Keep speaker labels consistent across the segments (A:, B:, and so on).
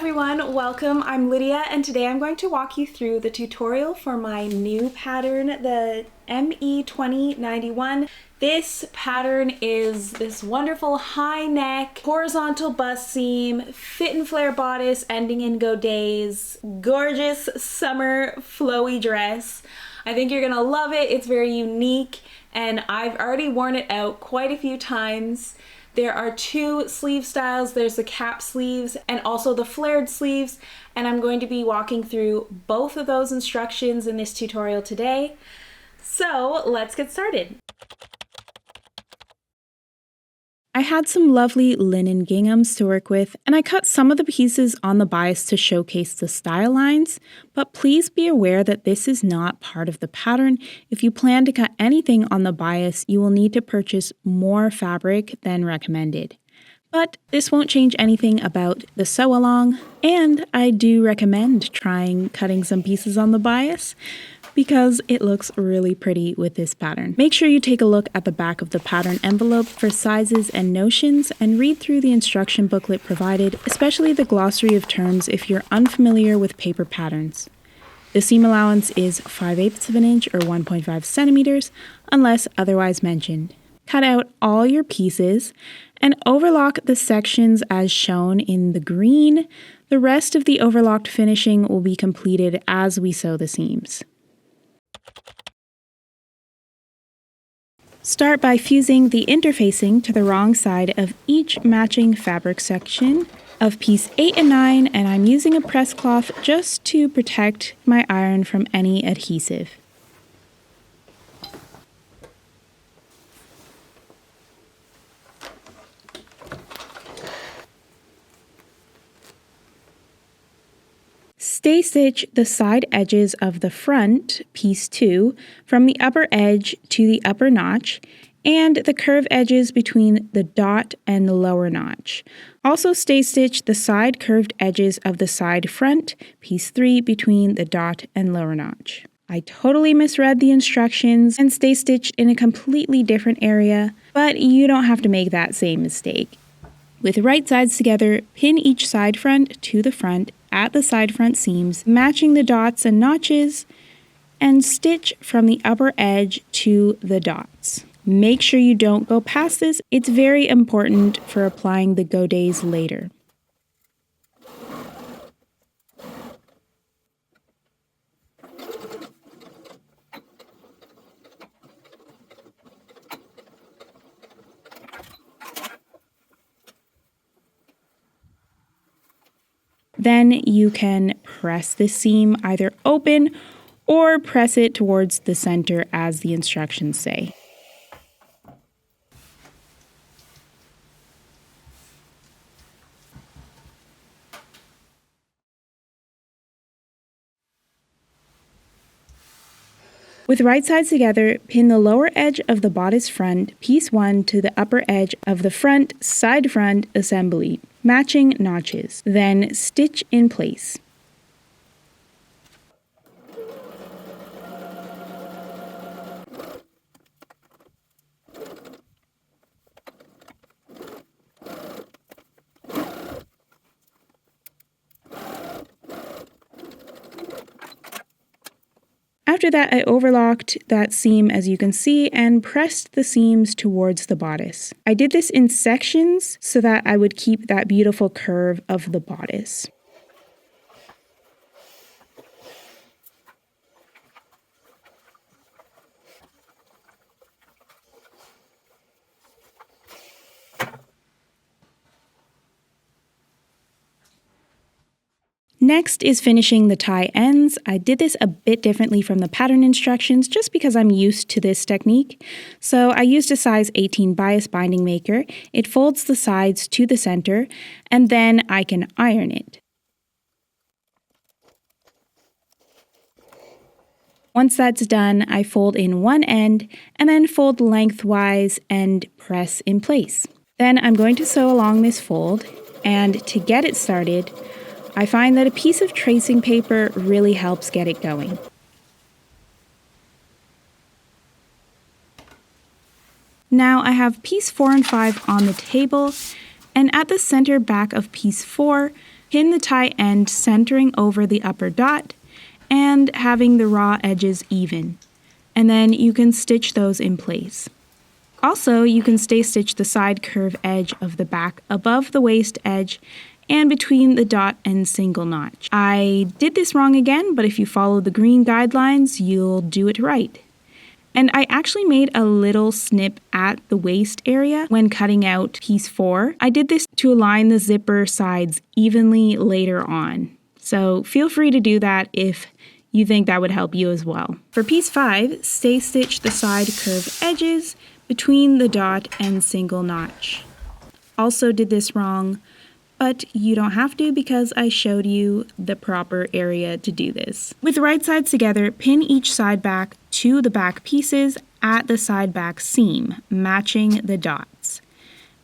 A: everyone, welcome. I'm Lydia and today I'm going to walk you through the tutorial for my new pattern, the ME2091. This pattern is this wonderful high neck, horizontal bust seam, fit and flare bodice ending in godets, gorgeous summer flowy dress. I think you're gonna love it. It's very unique and I've already worn it out quite a few times. There are two sleeve styles. There's the cap sleeves and also the flared sleeves, and I'm going to be walking through both of those instructions in this tutorial today. So let's get started. I had some lovely linen ginghams to work with, and I cut some of the pieces on the bias to showcase the style lines, but please be aware that this is not part of the pattern. If you plan to cut anything on the bias, you will need to purchase more fabric than recommended. But this won't change anything about the sew along, and I do recommend trying cutting some pieces on the bias because it looks really pretty with this pattern. Make sure you take a look at the back of the pattern envelope for sizes and notions and read through the instruction booklet provided, especially the glossary of terms if you're unfamiliar with paper patterns. The seam allowance is 5/8 of an inch or 1.5 centimeters unless otherwise mentioned. Cut out all your pieces and overlock the sections as shown in the green. The rest of the overlocked finishing will be completed as we sew the seams. Start by fusing the interfacing to the wrong side of each matching fabric section of piece 8 and 9, and I'm using a press cloth just to protect my iron from any adhesive. Stay stitch the side edges of the front, piece 2, from the upper edge to the upper notch, and the curve edges between the dot and the lower notch. Also stay stitch the side curved edges of the side front, piece 3, between the dot and lower notch. I totally misread the instructions and stay stitched in a completely different area, but you don't have to make that same mistake. With right sides together, pin each side front to the front at the side front seams, matching the dots and notches, and stitch from the upper edge to the dots. Make sure you don't go past this. It's very important for applying the godets later. Then you can press the seam either open or press it towards the center as the instructions say. With right sides together, pin the lower edge of the bodice front, piece 1, to the upper edge of the front, side front assembly, matching notches. Then stitch in place. After that, I overlocked that seam as you can see and pressed the seams towards the bodice. I did this in sections so that I would keep that beautiful curve of the bodice. Next is finishing the tie ends. I did this a bit differently from the pattern instructions just because I'm used to this technique. So I used a size 18 bias binding maker. It folds the sides to the center and then I can iron it. Once that's done, I fold in one end and then fold lengthwise and press in place. Then I'm going to sew along this fold, and to get it started, I find that a piece of tracing paper really helps get it going. Now I have piece 4 and 5 on the table, and at the center back of piece 4, Pin the tie end centering over the upper dot and having the raw edges even. And then you can stitch those in place. Also, you can stay stitch the side curve edge of the back above the waist edge and between the dot and single notch. I did this wrong again, but if you follow the green guidelines, you'll do it right. And I actually made a little snip at the waist area when cutting out piece 4. I did this to align the zipper sides evenly later on. So feel free to do that if you think that would help you as well. For piece 5, stay stitch the side curve edges between the dot and single notch. Also did this wrong, but you don't have to because I showed you the proper area to do this. With the right sides together, pin each side back to the back pieces at the side back seam, matching the dots.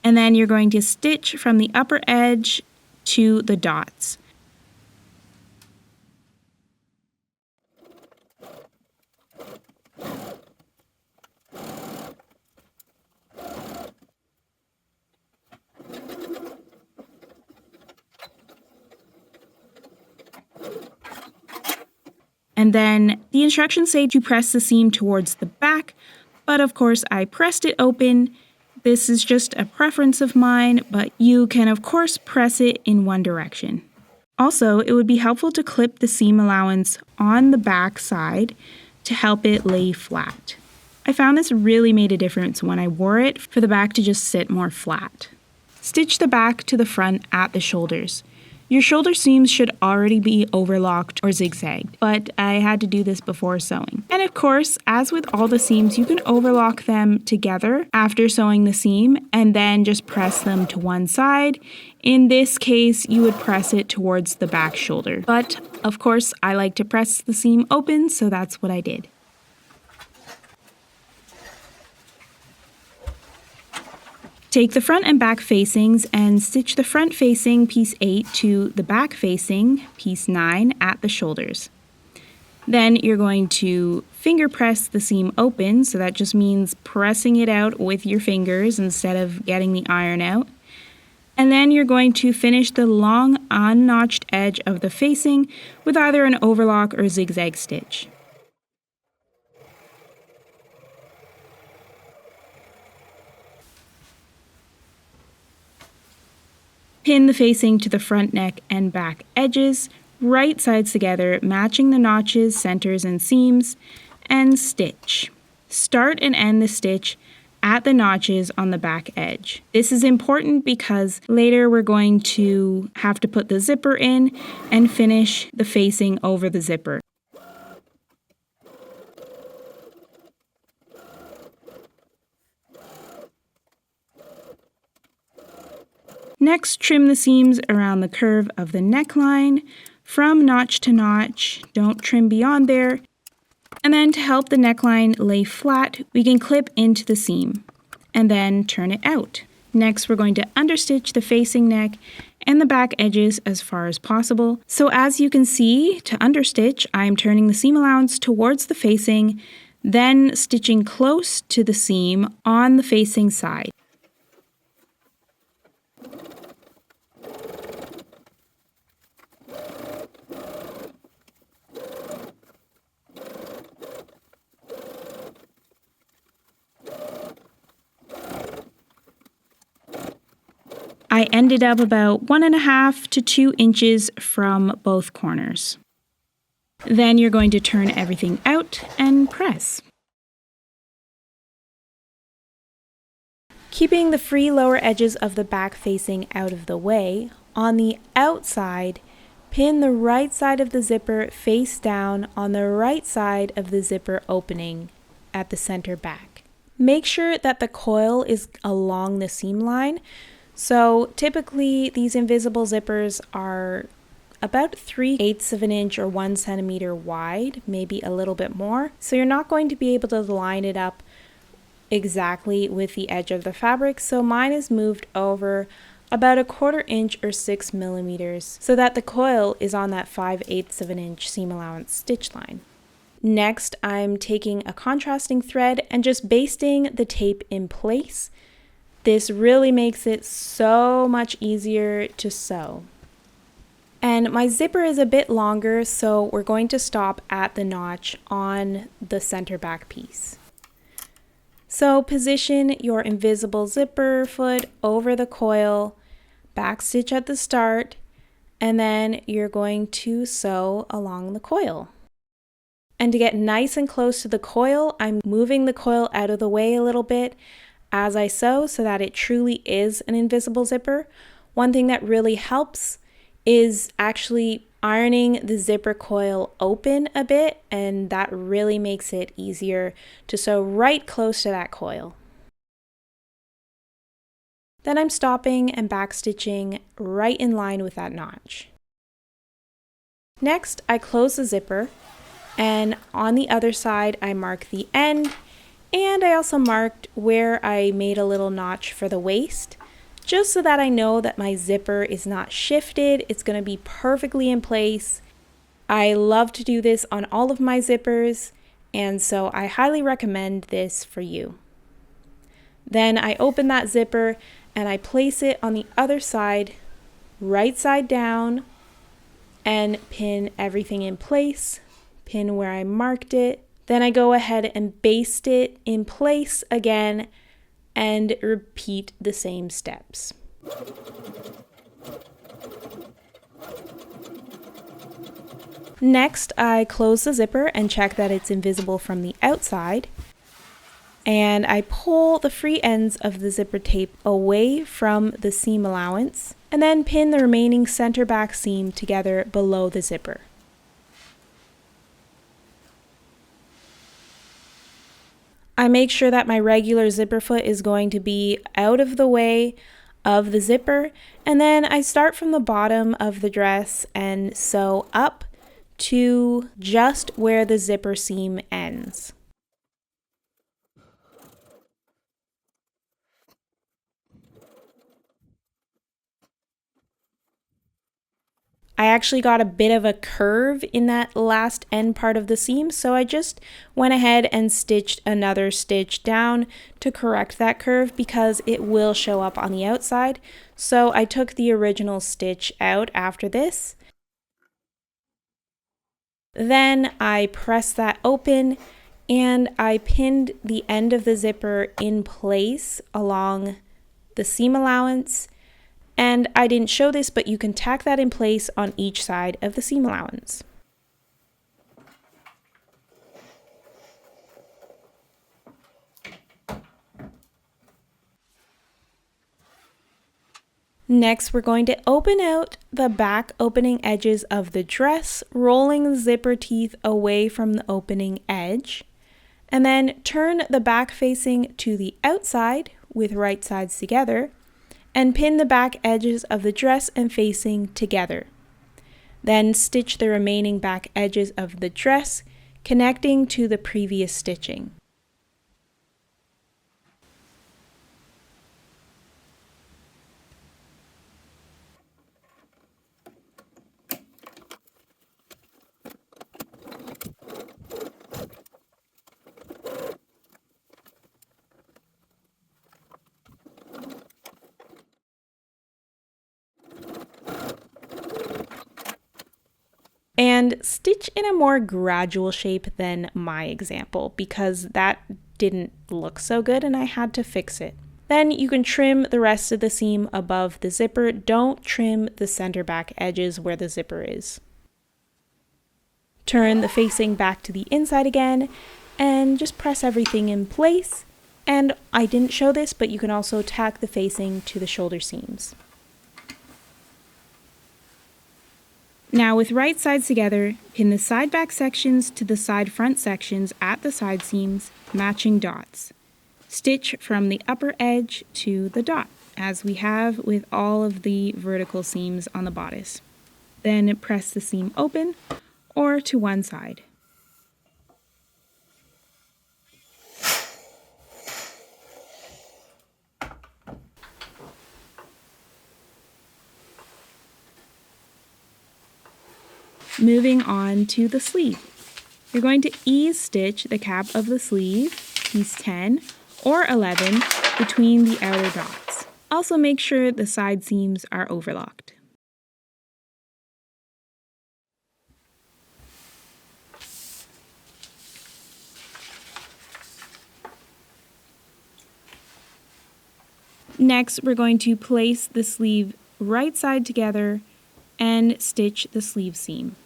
A: And then you're going to stitch from the upper edge to the dots. And then the instructions say to press the seam towards the back, but of course I pressed it open. This is just a preference of mine, but you can of course press it in one direction. Also, it would be helpful to clip the seam allowance on the back side to help it lay flat. I found this really made a difference when I wore it for the back to just sit more flat. Stitch the back to the front at the shoulders. Your shoulder seams should already be overlocked or zigzagged, but I had to do this before sewing. And of course, as with all the seams, you can overlock them together after sewing the seam and then just press them to one side. In this case, you would press it towards the back shoulder. But of course, I like to press the seam open, so that's what I did. Take the front and back facings and stitch the front facing piece 8 to the back facing piece 9 at the shoulders. Then you're going to finger press the seam open, so that just means pressing it out with your fingers instead of getting the iron out. And then you're going to finish the long unnotched edge of the facing with either an overlock or zigzag stitch. Pin the facing to the front neck and back edges, right sides together, matching the notches, centers, and seams, and stitch. Start and end the stitch at the notches on the back edge. This is important because later we're going to have to put the zipper in and finish the facing over the zipper. Next, trim the seams around the curve of the neckline from notch to notch. Don't trim beyond there. And then to help the neckline lay flat, we can clip into the seam and then turn it out. Next, we're going to understitch the facing neck and the back edges as far as possible. So as you can see, to understitch, I'm turning the seam allowance towards the facing, then stitching close to the seam on the facing side. I ended up about 1.5 to 2 inches from both corners. Then you're going to turn everything out and press. Keeping the free lower edges of the back facing out of the way, on the outside, pin the right side of the zipper face down on the right side of the zipper opening at the center back. Make sure that the coil is along the seam line. So typically these invisible zippers are about 3/8 of an inch or 1 centimeter wide, maybe a little bit more. So you're not going to be able to line it up exactly with the edge of the fabric. So mine is moved over about 1/4 inch or 6 millimeters so that the coil is on that 5/8 of an inch seam allowance stitch line. Next, I'm taking a contrasting thread and just basting the tape in place. This really makes it so much easier to sew. And my zipper is a bit longer, so we're going to stop at the notch on the center back piece. So position your invisible zipper foot over the coil, back stitch at the start, and then you're going to sew along the coil. And to get nice and close to the coil, I'm moving the coil out of the way a little bit as I sew so that it truly is an invisible zipper. One thing that really helps is actually ironing the zipper coil open a bit, and that really makes it easier to sew right close to that coil. Then I'm stopping and backstitching right in line with that notch. Next, I close the zipper, and on the other side I mark the end, and I also marked where I made a little notch for the waist, just so that I know that my zipper is not shifted. It's going to be perfectly in place. I love to do this on all of my zippers, and so I highly recommend this for you. Then I open that zipper and I place it on the other side, right side down, and pin everything in place, pin where I marked it. Then I go ahead and baste it in place again and repeat the same steps. Next, I close the zipper and check that it's invisible from the outside. And I pull the free ends of the zipper tape away from the seam allowance and then pin the remaining center back seam together below the zipper. I make sure that my regular zipper foot is going to be out of the way of the zipper, and then I start from the bottom of the dress and sew up to just where the zipper seam ends. I actually got a bit of a curve in that last end part of the seam, so I just went ahead and stitched another stitch down to correct that curve because it will show up on the outside. So I took the original stitch out after this. Then I pressed that open and I pinned the end of the zipper in place along the seam allowance. And I didn't show this, but you can tack that in place on each side of the seam allowance. Next, we're going to open out the back opening edges of the dress, rolling the zipper teeth away from the opening edge, and then turn the back facing to the outside with right sides together, and pin the back edges of the dress and facing together. Then stitch the remaining back edges of the dress, connecting to the previous stitching. And stitch in a more gradual shape than my example because that didn't look so good and I had to fix it. Then you can trim the rest of the seam above the zipper. Don't trim the center back edges where the zipper is. Turn the facing back to the inside again and just press everything in place. And I didn't show this, but you can also tack the facing to the shoulder seams. Now with right sides together, pin the side back sections to the side front sections at the side seams, matching dots. Stitch from the upper edge to the dot, as we have with all of the vertical seams on the bodice. Then press the seam open or to one side. Moving on to the sleeve. You're going to ease stitch the cap of the sleeve, piece 10 or 11, between the outer dots. Also make sure the side seams are overlocked. Next, we're going to place the sleeve right side together and stitch the sleeve seam.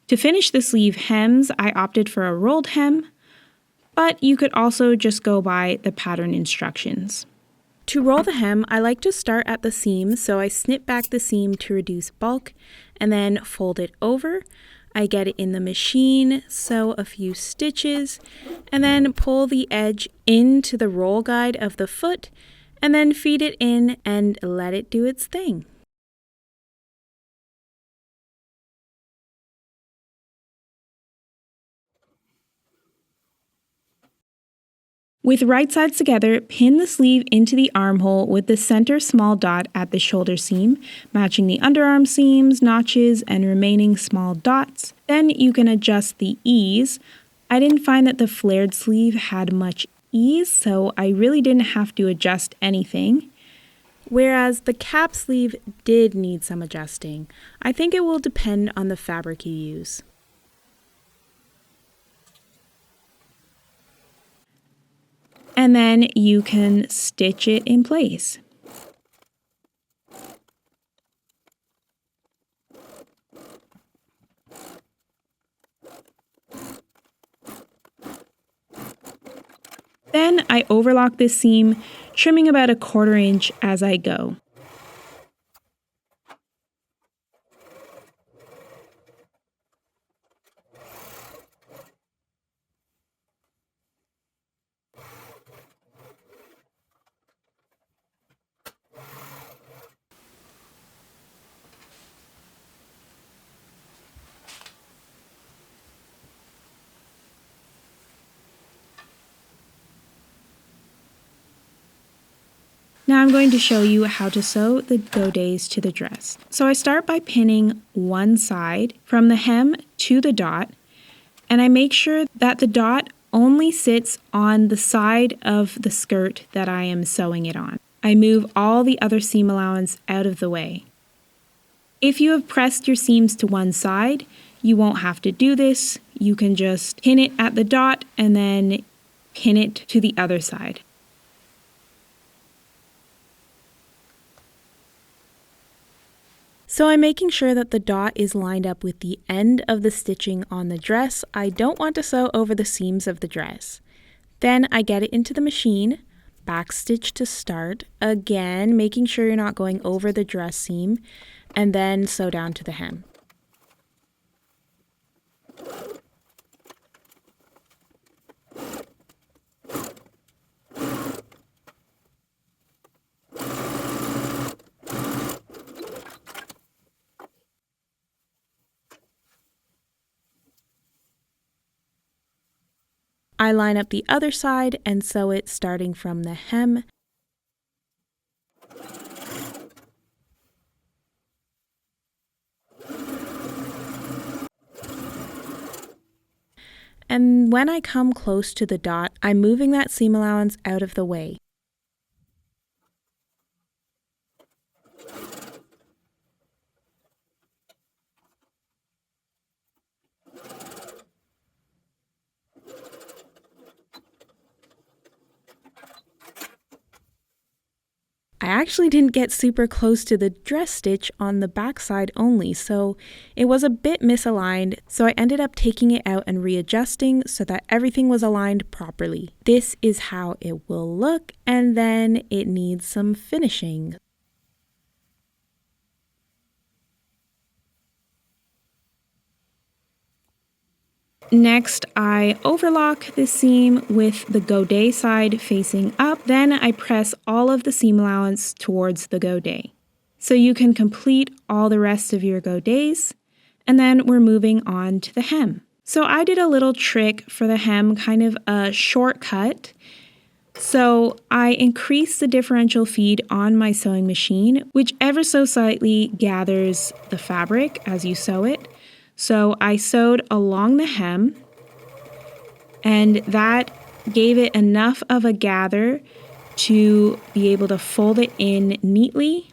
A: To finish the sleeve hems, I opted for a rolled hem, but you could also just go by the pattern instructions. To roll the hem, I like to start at the seam, so I snip back the seam to reduce bulk and then fold it over. I get it in the machine, sew a few stitches, and then pull the edge into the roll guide of the foot, and then feed it in and let it do its thing. With right sides together, pin the sleeve into the armhole with the center small dot at the shoulder seam, matching the underarm seams, notches, and remaining small dots. Then you can adjust the ease. I didn't find that the flared sleeve had much ease, so I really didn't have to adjust anything. Whereas the cap sleeve did need some adjusting. I think it will depend on the fabric you use. And then you can stitch it in place. Then I overlock this seam, trimming about 1/4 inch as I go. Now I'm going to show you how to sew the godets to the dress. So I start by pinning one side from the hem to the dot, and I make sure that the dot only sits on the side of the skirt that I am sewing it on. I move all the other seam allowance out of the way. If you have pressed your seams to one side, you won't have to do this. You can just pin it at the dot and then pin it to the other side. So I'm making sure that the dot is lined up with the end of the stitching on the dress. I don't want to sew over the seams of the dress. Then I get it into the machine, backstitch to start, again making sure you're not going over the dress seam, and then sew down to the hem. I line up the other side and sew it starting from the hem. And when I come close to the dot, I'm moving that seam allowance out of the way. I actually didn't get super close to the dress stitch on the back side only, so it was a bit misaligned, so I ended up taking it out and readjusting so that everything was aligned properly. This is how it will look, and then it needs some finishing. Next, I overlock the seam with the godet side facing up. Then I press all of the seam allowance towards the godet. So you can complete all the rest of your godets, and then we're moving on to the hem. So I did a little trick for the hem, kind of a shortcut. So I increase the differential feed on my sewing machine, which ever so slightly gathers the fabric as you sew it. So I sewed along the hem, and that gave it enough of a gather to be able to fold it in neatly.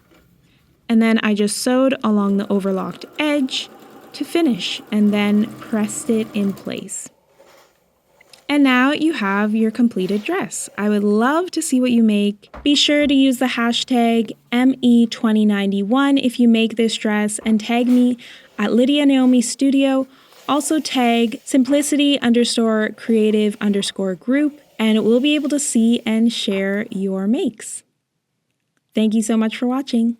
A: And then I just sewed along the overlocked edge to finish and then pressed it in place. And now you have your completed dress. I would love to see what you make. Be sure to use the hashtag ME2091 if you make this dress and tag me at Lydia Naomi Studio. Also tag simplicity_creative_group and we'll be able to see and share your makes. Thank you so much for watching.